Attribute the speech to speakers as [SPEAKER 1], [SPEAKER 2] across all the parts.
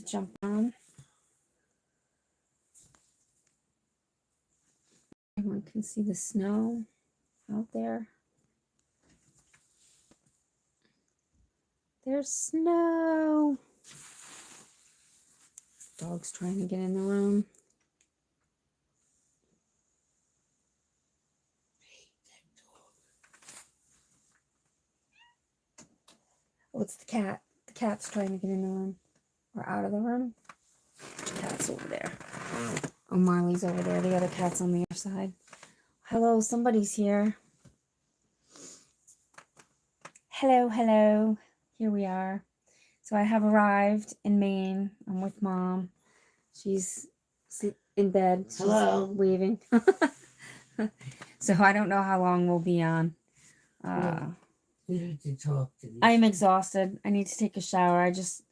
[SPEAKER 1] jump on. Everyone can see the snow out there. There's snow. Dog's trying to get in the room. Oh, it's the cat. The cat's trying to get in the room. Or out of the room. The cat's over there. Oh, Marley's over there. The other cat's on the other side. Hello, somebody's here. Hello, hello. Here we are. So I have arrived in Maine. I'm with Mom. She's in bed. She's
[SPEAKER 2] hello.
[SPEAKER 1] Waving. So I don't know how long we'll be on.
[SPEAKER 2] We need to talk to these.
[SPEAKER 1] I'm exhausted. I need to take a shower. I just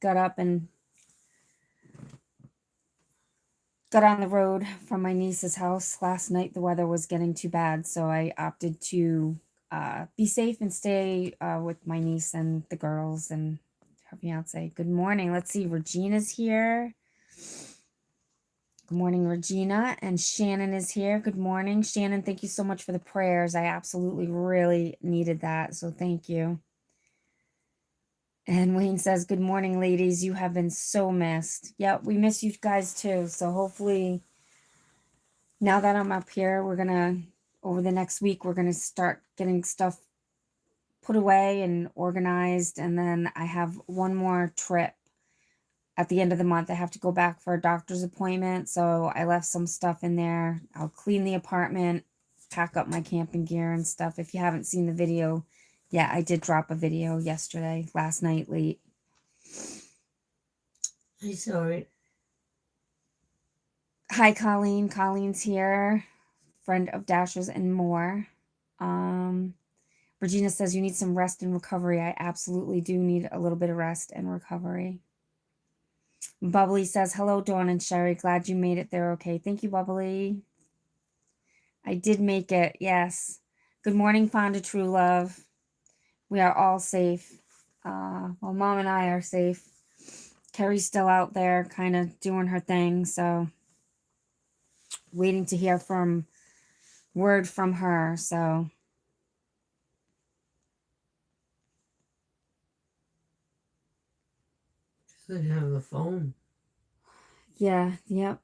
[SPEAKER 1] got up and got on the road from my niece's house last night. The weather was getting too bad, so I opted to be safe and stay with my niece and the girls and her fiance. Good morning. Let's see. Regina's here. Good morning, Regina. And Shannon is here. Good morning. Shannon, thank you so much for the prayers. I absolutely really needed that, so thank you. And Wayne says, good morning, ladies. You have been so missed. Yeah, we miss you guys too. So hopefully now that I'm up here, we're going to, over the next week, we're going to start getting stuff put away and organized. And then I have one more trip at the end of the month. I have to go back for a doctor's appointment. So I left some stuff in there. I'll clean the apartment, pack up my camping gear and stuff. If you haven't seen the video, yeah, I did drop a video yesterday, last night late.
[SPEAKER 2] I saw it.
[SPEAKER 1] Hi, Colleen. Colleen's here. Friend of Dasher's and more. Regina says you need some rest and recovery. I absolutely do need a little bit of rest and recovery. Bubbly says, hello, Dawn and Sherry. Glad you made it there okay. Thank you, Bubbly. I did make it, yes. Good morning, Fonda True Love. We are all safe. Well, Mom and I are safe. Carrie's still out there kind of doing her thing, so waiting to hear word from her, so.
[SPEAKER 2] Doesn't have a phone.
[SPEAKER 1] Yeah, yep.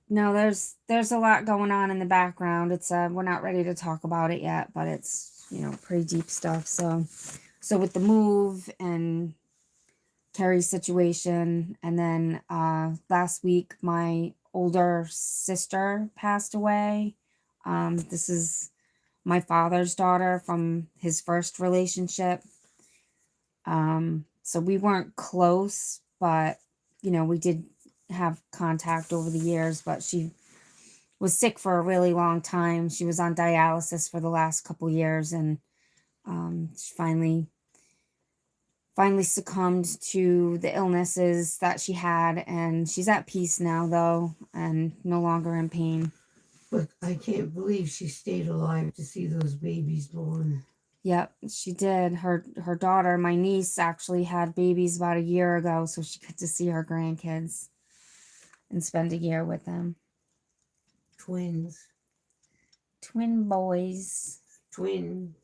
[SPEAKER 1] No, there's a lot going on in the background. It's we're not ready to talk about it yet, but it's, you know, pretty deep stuff. So with the move and Carrie's situation, and then last week my older sister passed away. This is my father's daughter from his first relationship. So we weren't close, but you know, we did have contact over the years, but she was sick for a really long time. She was on dialysis for the last couple years, and she finally succumbed to the illnesses that she had, and she's at peace now though, and no longer in pain.
[SPEAKER 2] But I can't believe she stayed alive to see those babies born.
[SPEAKER 1] Yep, she did. Her daughter, my niece, actually had babies about a year ago, so she got to see her grandkids and spend a year with them.
[SPEAKER 2] Twins.
[SPEAKER 1] Twin boys.
[SPEAKER 2] Twins.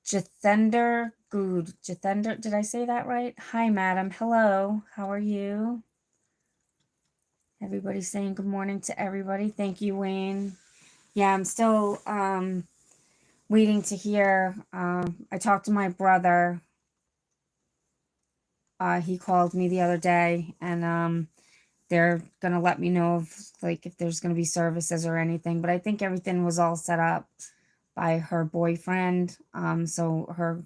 [SPEAKER 1] Jathinder Good. Jathinder, did I say that right? Hi, madam. Hello. How are you? Everybody's saying good morning to everybody. Thank you, Wayne. Yeah, I'm still waiting to hear. I talked to my brother. He called me the other day, and they're going to let me know if there's going to be services or anything. But I think everything was all set up by her boyfriend. So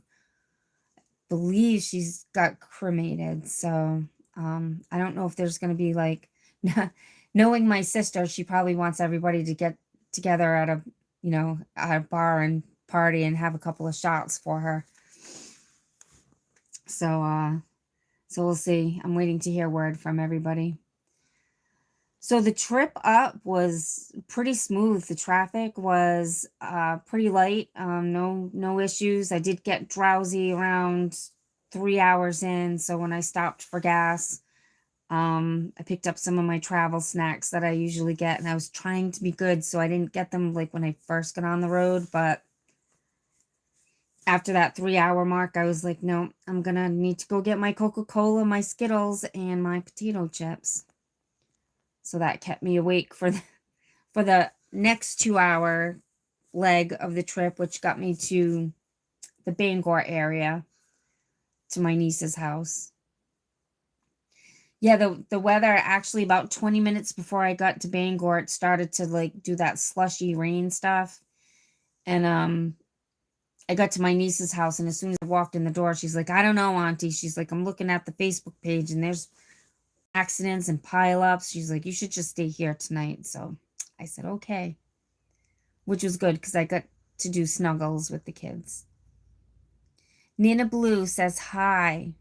[SPEAKER 1] believes she's got cremated. So I don't know if there's going to be knowing my sister, she probably wants everybody to get together at a bar and party and have a couple of shots for her. So we'll see. I'm waiting to hear word from everybody. So the trip up was pretty smooth. The traffic was pretty light. No issues. I did get drowsy around 3 hours in. So when I stopped for gas, I picked up some of my travel snacks that I usually get, and I was trying to be good, so I didn't get them like when I first got on the road. But after that 3 hour mark, I was like, no, I'm gonna need to go get my Coca-Cola, my Skittles, and my potato chips. So that kept me awake for the next 2 hour leg of the trip, which got me to the Bangor area, to my niece's house. Yeah, the weather actually about 20 minutes before I got to Bangor, it started to like do that slushy rain stuff. And I got to my niece's house, and as soon as I walked in the door, she's like, I don't know, Auntie. She's like, I'm looking at the Facebook page and there's accidents and pileups. She's like, you should just stay here tonight. So I said, okay, which was good because I got to do snuggles with the kids. Nina Blue says, hi.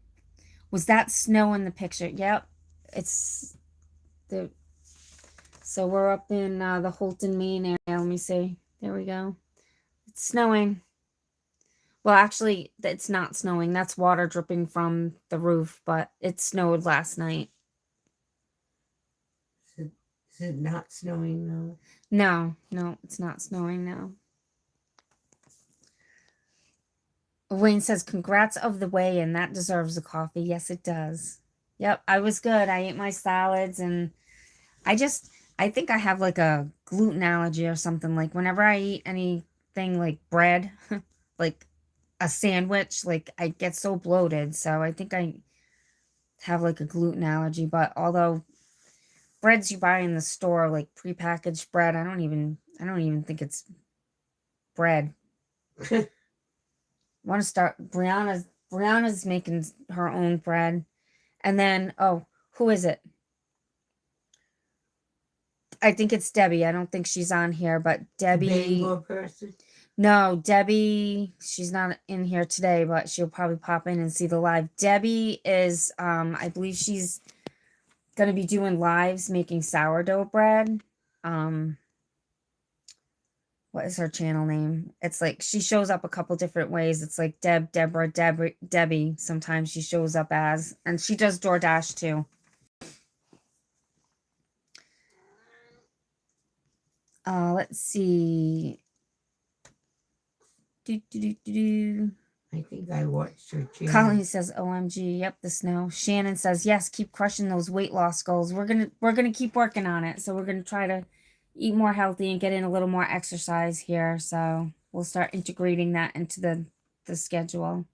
[SPEAKER 1] Was that snow in the picture? Yep. It's the, so we're up in the Holton, Maine area. Let me see. There we go. It's snowing. Well, actually, it's not snowing. That's water dripping from the roof, but it snowed last night.
[SPEAKER 2] Is it not snowing now?
[SPEAKER 1] No, it's not snowing now. Wayne says, congrats of the way, and that deserves a coffee. Yes, it does. Yep, I was good. I ate my salads, and I think I have like a gluten allergy or something. Like whenever I eat anything like bread, like a sandwich, like I get so bloated. So I think I have like a gluten allergy. But although breads you buy in the store, like prepackaged bread, I don't even think it's bread. Want to start Brianna's making her own bread. And then, oh, who is it? I think it's Debbie. I don't think she's on here, but Debbie.
[SPEAKER 2] Bangor person?
[SPEAKER 1] No, Debbie, she's not in here today, but she'll probably pop in and see the live. Debbie is, I believe she's going to be doing lives making sourdough bread. What is her channel name? It's like she shows up a couple different ways. It's like Deborah, Debbie. Sometimes she shows up as, and she does DoorDash too. Let's see.
[SPEAKER 2] I think I watched her channel.
[SPEAKER 1] Colleen says, "OMG, yep, the snow." Shannon says, "Yes, keep crushing those weight loss goals. We're gonna keep working on it. So we're gonna try to eat more healthy and get in a little more exercise here. So we'll start integrating that into the schedule."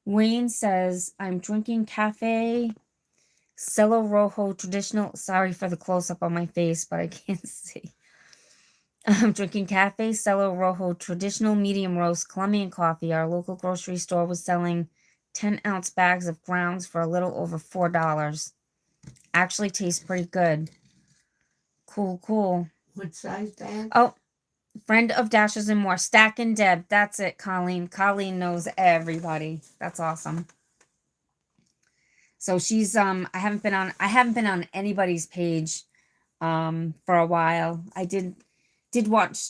[SPEAKER 1] Wayne says, "I'm drinking cafe Cello Rojo traditional." Sorry for the close up on my face, but I can't see. I'm drinking Cafe Cello Rojo traditional medium roast Colombian coffee. Our local grocery store was selling 10-ounce bags of grounds for a little over $4. Actually tastes pretty good. Cool.
[SPEAKER 2] What size bag?
[SPEAKER 1] Oh, friend of Dashes and More. Stack and Deb. That's it, Colleen. Colleen knows everybody. That's awesome. So she's I haven't been on anybody's page for a while. I did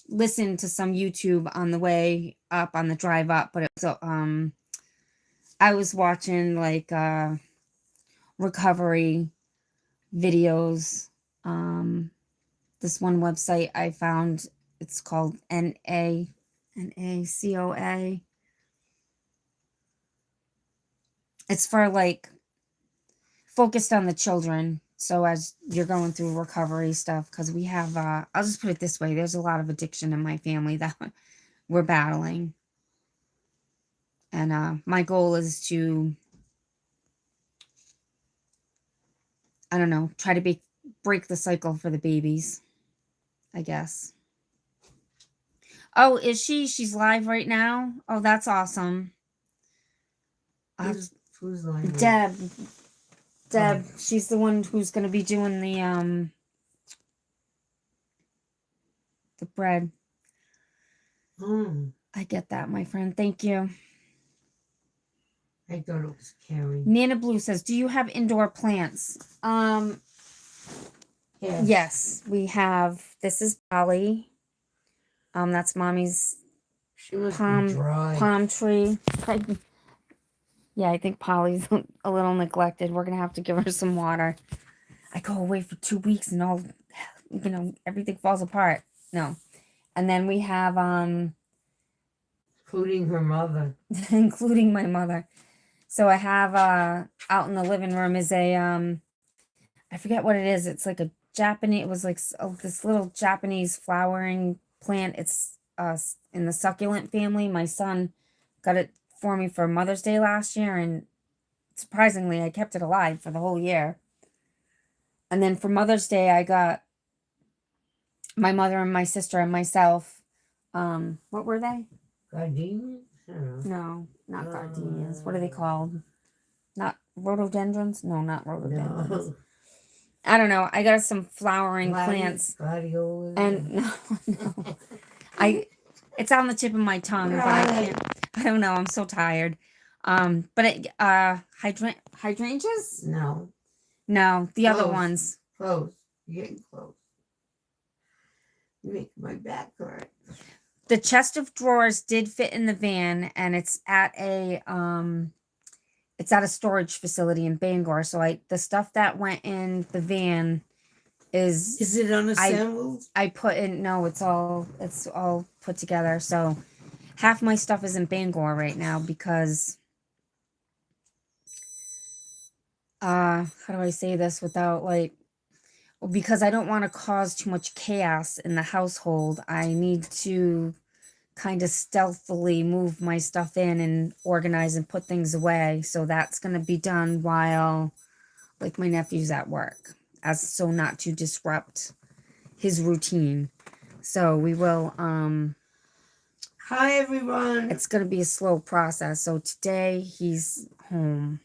[SPEAKER 1] listen to some YouTube on the way up, on the drive up, but it was I was watching like recovery videos. This one website I found, it's called NACOA. It's for like focused on the children. So as you're going through recovery stuff, because we have, I'll just put it this way, there's a lot of addiction in my family that we're battling. And my goal is to, I don't know, try to break the cycle for the babies, I guess. Oh, is she? She's live right now? Oh, that's awesome.
[SPEAKER 2] Who's live?
[SPEAKER 1] Deb, she's the one who's going to be doing the bread. I get that, my friend. Thank you.
[SPEAKER 2] I thought it was Carrie.
[SPEAKER 1] Nana Blue says, "Do you have indoor plants?" Yes, we have. This is Polly. That's mommy's
[SPEAKER 2] She must be
[SPEAKER 1] palm
[SPEAKER 2] dry.
[SPEAKER 1] tree. Yeah, I think Polly's a little neglected. We're gonna have to give her some water. I go away for 2 weeks and all, everything falls apart. No, and then we have
[SPEAKER 2] Including her mother.
[SPEAKER 1] including my mother. So I have out in the living room is a I forget what it is. It's like a Japanese. It was like this little Japanese flowering plant. It's in the succulent family. My son got it for me for Mother's Day last year, and surprisingly, I kept it alive for the whole year. And then for Mother's Day, I got my mother and my sister and myself. What were they?
[SPEAKER 2] Gardenias?
[SPEAKER 1] No, not gardenias. What are they called? Not rhododendrons? No, not rhododendrons.
[SPEAKER 2] No.
[SPEAKER 1] I don't know. I got some flowering plants.
[SPEAKER 2] Gladiolas.
[SPEAKER 1] And no. It's on the tip of my tongue, but I can't. I don't know. I'm so tired. Hydrangeas?
[SPEAKER 2] No.
[SPEAKER 1] No, the other
[SPEAKER 2] Close.
[SPEAKER 1] ones.
[SPEAKER 2] Close. You're getting close. You make my back hurt.
[SPEAKER 1] The chest of drawers did fit in the van, and it's at a storage facility in Bangor. So the stuff that went in the van
[SPEAKER 2] Is it unassembled?
[SPEAKER 1] I put in. No, it's all put together. So half my stuff is in Bangor right now because how do I say this without because I don't want to cause too much chaos in the household. I need to kind of stealthily move my stuff in and organize and put things away. So that's going to be done while my nephew's at work, so not to disrupt his routine. So we will
[SPEAKER 2] Hi everyone.
[SPEAKER 1] It's going to be a slow process. So today he's home.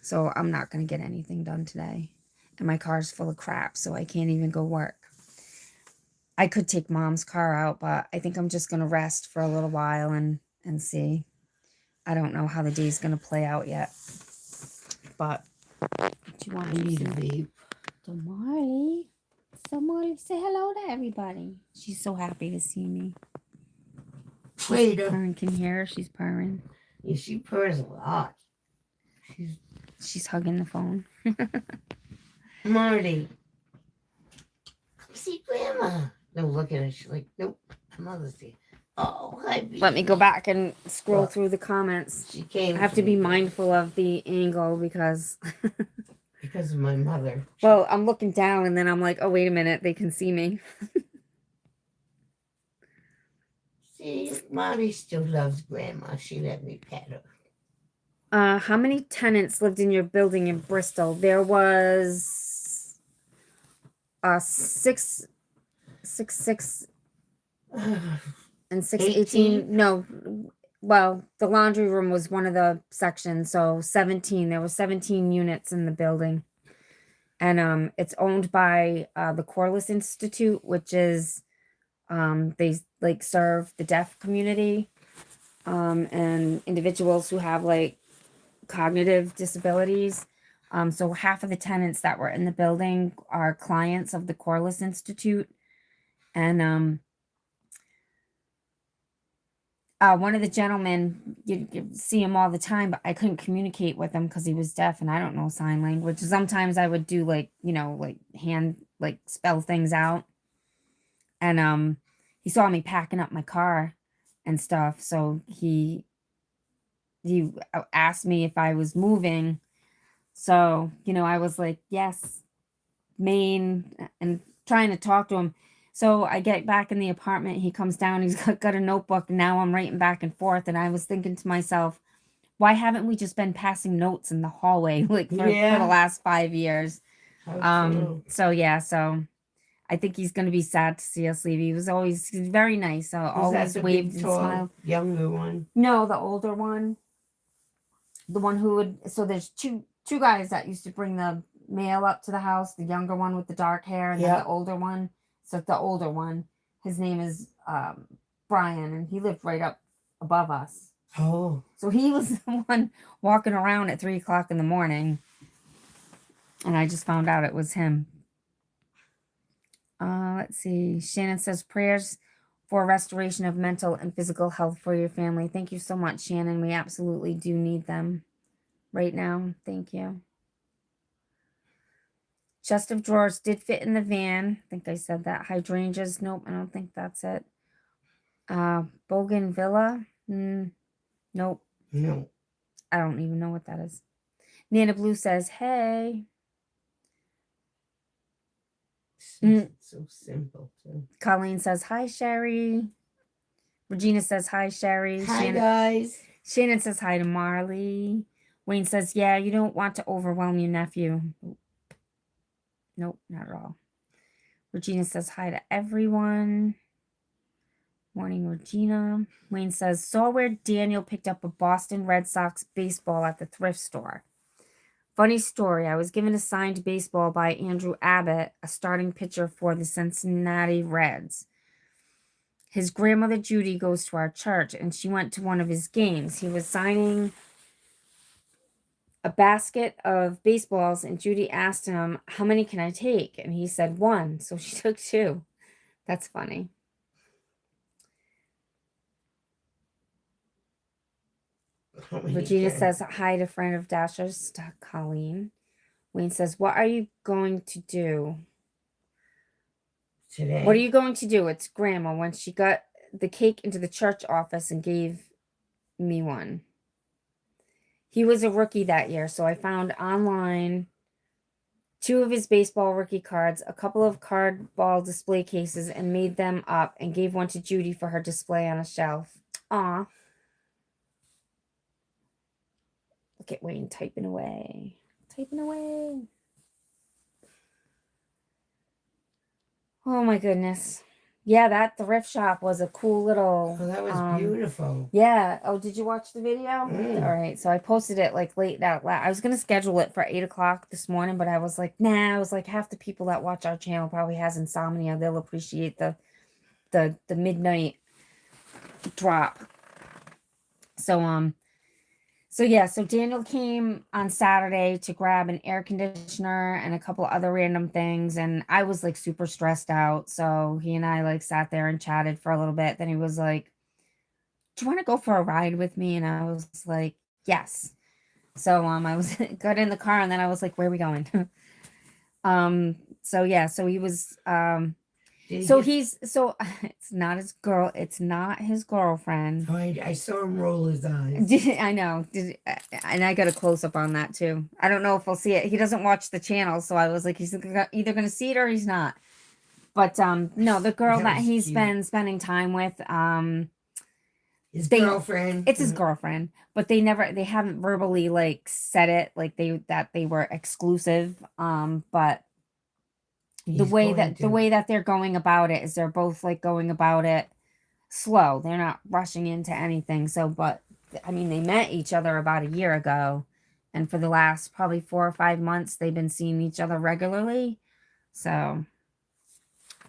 [SPEAKER 1] So I'm not going to get anything done today. And my car's full of crap, so I can't even go work. I could take mom's car out, but I think I'm just going to rest for a little while and see. I don't know how the day's going to play out yet. But do you want
[SPEAKER 2] I need a vape.
[SPEAKER 1] So Marley, say hello to everybody. She's so happy to see me.
[SPEAKER 2] Later.
[SPEAKER 1] Purring, can you hear her? She's purring.
[SPEAKER 2] Yeah, she purrs a lot.
[SPEAKER 1] She's hugging the phone.
[SPEAKER 2] Marty. Come see Grandma. No, look at her. She's like, nope. Mother's here. Oh, hi.
[SPEAKER 1] Let me go back and scroll through the comments.
[SPEAKER 2] She came.
[SPEAKER 1] I have to be mindful of the angle because
[SPEAKER 2] of my mother.
[SPEAKER 1] Well, I'm looking down and then I'm like, oh, wait a minute. They can see me.
[SPEAKER 2] See, Marty still loves Grandma. She let me pet her.
[SPEAKER 1] How many tenants lived in your building in Bristol? There was 6 and 618. No, well, the laundry room was one of the sections, so 17. There were 17 units in the building, and it's owned by the Corliss Institute, which is they serve the deaf community and individuals who have cognitive disabilities. So half of the tenants that were in the building are clients of the Corliss Institute. And one of the gentlemen, you see him all the time, but I couldn't communicate with him because he was deaf and I don't know sign language. Sometimes I would do hand spell things out. And he saw me packing up my car and stuff, so he asked me if I was moving. So, I was like, yes, Maine, and trying to talk to him. So I get back in the apartment. He comes down. He's got a notebook. And now I'm writing back and forth. And I was thinking to myself, why haven't we just been passing notes in the hallway for the last 5 years? So I think he's going to be sad to see us leave. He's very nice. Always waved and smiled.
[SPEAKER 2] Younger one?
[SPEAKER 1] No, the older one. The one who would. So there's two guys that used to bring the mail up to the house. The younger one with the dark hair, and then the older one. So the older one, his name is Brian, and he lived right up above us.
[SPEAKER 2] Oh.
[SPEAKER 1] So he was the one walking around at 3:00 in the morning, and I just found out it was him. Let's see. Shannon says prayers for restoration of mental and physical health for your family. Thank you so much, Shannon. We absolutely do need them right now. Thank you. Chest of drawers did fit in the van. I think I said that. Hydrangeas. Nope, I don't think that's it. Bougainvillea. Nope.
[SPEAKER 2] No.
[SPEAKER 1] I don't even know what that is. Nana Blue says, hey.
[SPEAKER 2] It's so simple, too.
[SPEAKER 1] Colleen says, hi, Sherry. Regina says, hi, Sherry.
[SPEAKER 2] Hi, guys.
[SPEAKER 1] Shannon says, hi to Marley. Wayne says, yeah, you don't want to overwhelm your nephew. Nope, not at all. Regina says, hi to everyone. Morning, Regina. Wayne says, saw where Daniel picked up a Boston Red Sox baseball at the thrift store. Funny story, I was given a signed baseball by Andrew Abbott, a starting pitcher for the Cincinnati Reds. His grandmother Judy goes to our church, and she went to one of his games. He was signing a basket of baseballs, and Judy asked him, how many can I take? And he said 1, so she took 2. That's funny. Regina says, hi to friend of Dasher's, Colleen. Wayne says, what are you going to do
[SPEAKER 2] today?
[SPEAKER 1] What are you going to do? It's Grandma when she got the cake into the church office and gave me one. He was a rookie that year, so I found online 2 of his baseball rookie cards, a couple of card ball display cases, and made them up and gave one to Judy for her display on a shelf. Aw. Look at Wayne typing away. Typing away. Oh my goodness. Yeah, that thrift shop was a cool little...
[SPEAKER 2] Oh, that was beautiful.
[SPEAKER 1] Yeah. Oh, did you watch the video?
[SPEAKER 2] Mm.
[SPEAKER 1] All right. So I posted it like late that I was going to schedule it for 8 o'clock this morning, but I was like, nah, I was like, half the people that watch our channel probably has insomnia. They'll appreciate the midnight drop. So yeah, so Daniel came on Saturday to grab an air conditioner and a couple other random things, and I was like super stressed out. So he and I like sat there and chatted for a little bit. Then he was like, do you want to go for a ride with me? And I was like, yes. So I was got in the car, and then I was like, where are we going? So yeah, so he was so it's not his girlfriend.
[SPEAKER 2] Oh, I saw him roll his eyes.
[SPEAKER 1] I know. And I got a close up on that too. I don't know if we'll see it. He doesn't watch the channel, so I was like, he's either going to see it or he's not. But no, the girl that he's been spending time with,
[SPEAKER 2] his girlfriend.
[SPEAKER 1] It's his girlfriend, but they haven't verbally like said it like that they were exclusive. But the way that they're going about it is they're both like going about it slow. They're not rushing into anything. So, but I mean, they met each other about a year ago, and for the last probably 4 or 5 months, they've been seeing each other regularly. So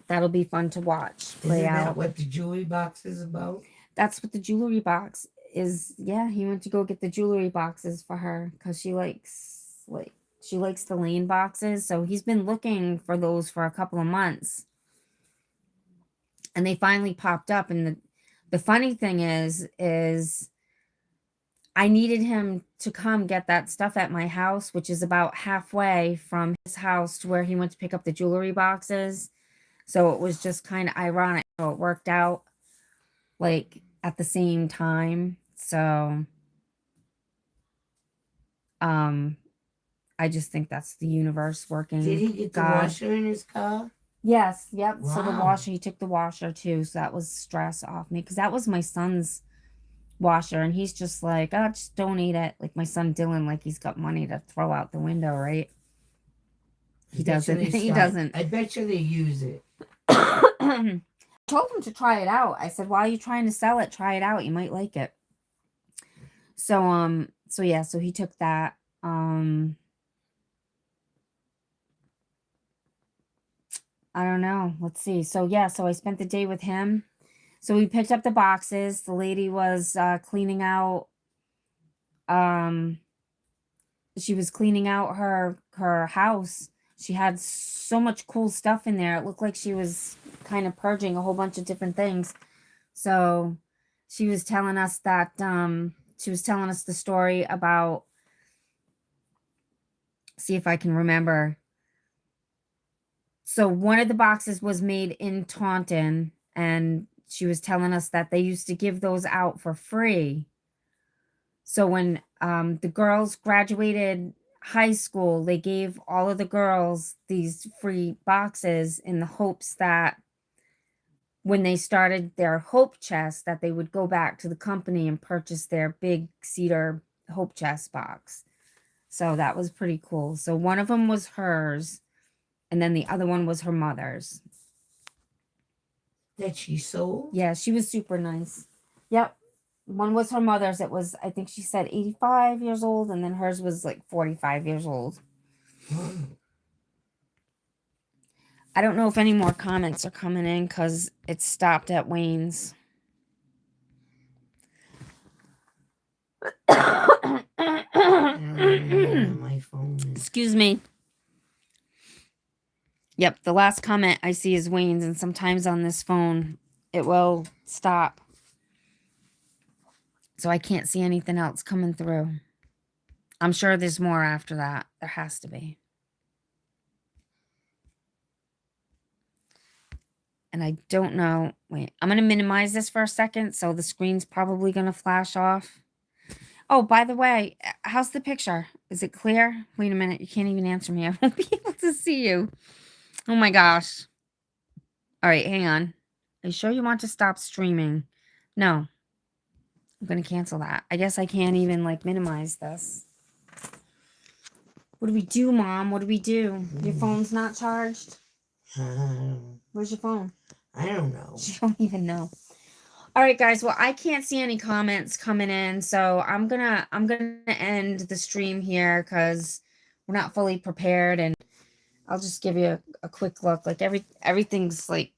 [SPEAKER 1] that'll be fun to watch play out.
[SPEAKER 2] Isn't that what the jewelry box is about?
[SPEAKER 1] That's what the jewelry box is. Yeah, he went to go get the jewelry boxes for her because she likes the Lane boxes. So he's been looking for those for a couple of months. And they finally popped up. And the funny thing is I needed him to come get that stuff at my house, which is about halfway from his house to where he went to pick up the jewelry boxes. So it was just kind of ironic. So it worked out like at the same time. So I just think that's the universe working.
[SPEAKER 2] Did he get the washer in his car?
[SPEAKER 1] Yes. Yep. Wow. So the washer, he took the washer too. So that was stress off me because that was my son's washer, and he's just like, oh, just donate it. Like my son Dylan, like he's got money to throw out the window, right? He doesn't. He doesn't.
[SPEAKER 2] I bet you they use it.
[SPEAKER 1] I told him to try it out. I said, while you're trying to sell it, try it out. You might like it. So yeah, so he took that. I don't know. Let's see. So yeah, so I spent the day with him. So we picked up the boxes. The lady was cleaning out. She was cleaning out her house. She had so much cool stuff in there. It looked like she was kind of purging a whole bunch of different things. So she was telling us that she was telling us the story about, see if I can remember. So one of the boxes was made in Taunton, and she was telling us that they used to give those out for free. So when the girls graduated high school, they gave all of the girls these free boxes in the hopes that when they started their hope chest, that they would go back to the company and purchase their big cedar hope chest box. So that was pretty cool. So one of them was hers, and then the other one was her mother's.
[SPEAKER 2] That she sold?
[SPEAKER 1] Yeah, she was super nice. Yep. One was her mother's. It was, I think she said 85 years old, and then hers was like 45 years old. I don't know if any more comments are coming in because it stopped at Wayne's.
[SPEAKER 2] I don't even know my phone is.
[SPEAKER 1] Excuse me. Yep, the last comment I see is Wayne's, and sometimes on this phone it will stop. So I can't see anything else coming through. I'm sure there's more after that. There has to be. And I don't know. Wait, I'm going to minimize this for a second. So the screen's probably going to flash off. Oh, by the way, how's the picture? Is it clear? Wait a minute. You can't even answer me. I won't be able to see you. Oh my gosh. All right, hang on. Are you sure you want to stop streaming? No. I'm going to cancel that. I guess I can't even like minimize this. What do we do, Mom? What do we do? Your phone's not charged? Where's your phone?
[SPEAKER 2] I don't know.
[SPEAKER 1] You don't even know. All right, guys. Well, I can't see any comments coming in, so I'm gonna end the stream here because we're not fully prepared, and I'll just give you a quick look. Like everything's like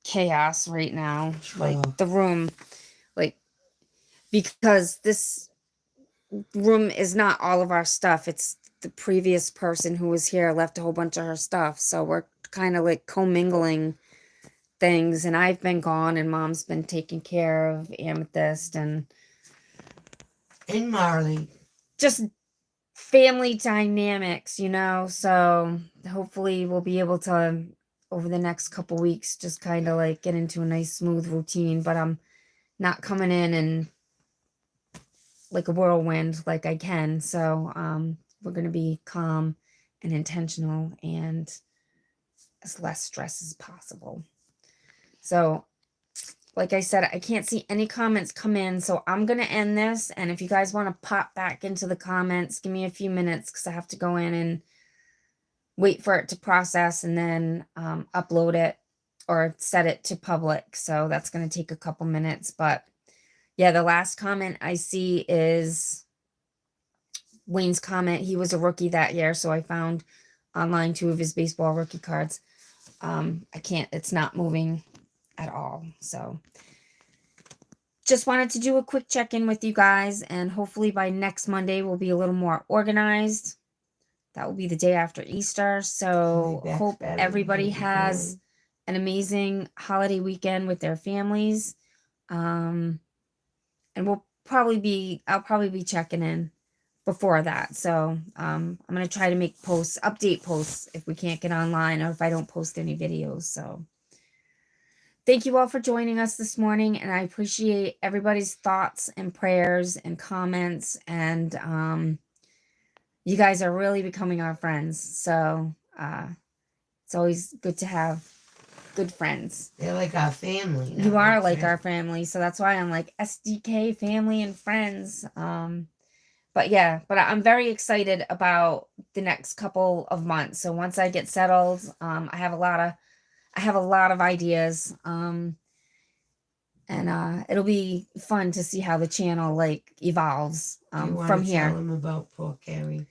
[SPEAKER 1] chaos right now. Like the room, like because this room is not all of our stuff. It's the previous person who was here left a whole bunch of her stuff, so we're kind of like commingling things, and I've been gone, and Mom's been taking care of Amethyst and
[SPEAKER 2] Marley.
[SPEAKER 1] Just family dynamics, you know. So hopefully we'll be able to over the next couple weeks just kind of like get into a nice smooth routine, but I'm not coming in and like a whirlwind like I can. So we're going to be calm and intentional and as less stress as possible. So, like I said, I can't see any comments come in, so I'm going to end this. And if you guys want to pop back into the comments, give me a few minutes because I have to go in and wait for it to process and then upload it or set it to public. So that's going to take a couple minutes. But yeah, the last comment I see is Wayne's comment. He was a rookie that year, so I found online 2 of his baseball rookie cards. It's not moving at all. So just wanted to do a quick check-in with you guys, and hopefully by next Monday we'll be a little more organized. That will be the day after Easter. So hope everybody has an amazing holiday weekend with their families. And I'll probably be checking in before that. So I'm going to try to make update posts if we can't get online or if I don't post any videos. So thank you all for joining us this morning, and I appreciate everybody's thoughts and prayers and comments, and you guys are really becoming our friends. So it's always good to have good friends.
[SPEAKER 2] They're like our family.
[SPEAKER 1] You are like our family, so that's why I'm like SDK family and friends. But yeah, but I'm very excited about the next couple of months. So once I get settled, I have a lot of ideas. And it'll be fun to see how the channel like evolves from here.
[SPEAKER 2] Tell them about poor Carrie.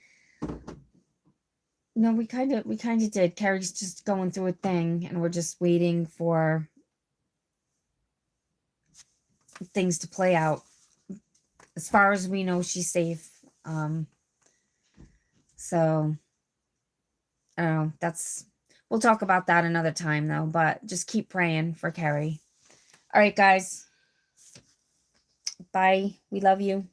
[SPEAKER 1] No, we kind of did. Carrie's just going through a thing, and we're just waiting for things to play out. As far as we know, she's safe. So I don't know. We'll talk about that another time though, but just keep praying for Carrie. All right, guys. Bye. We love you.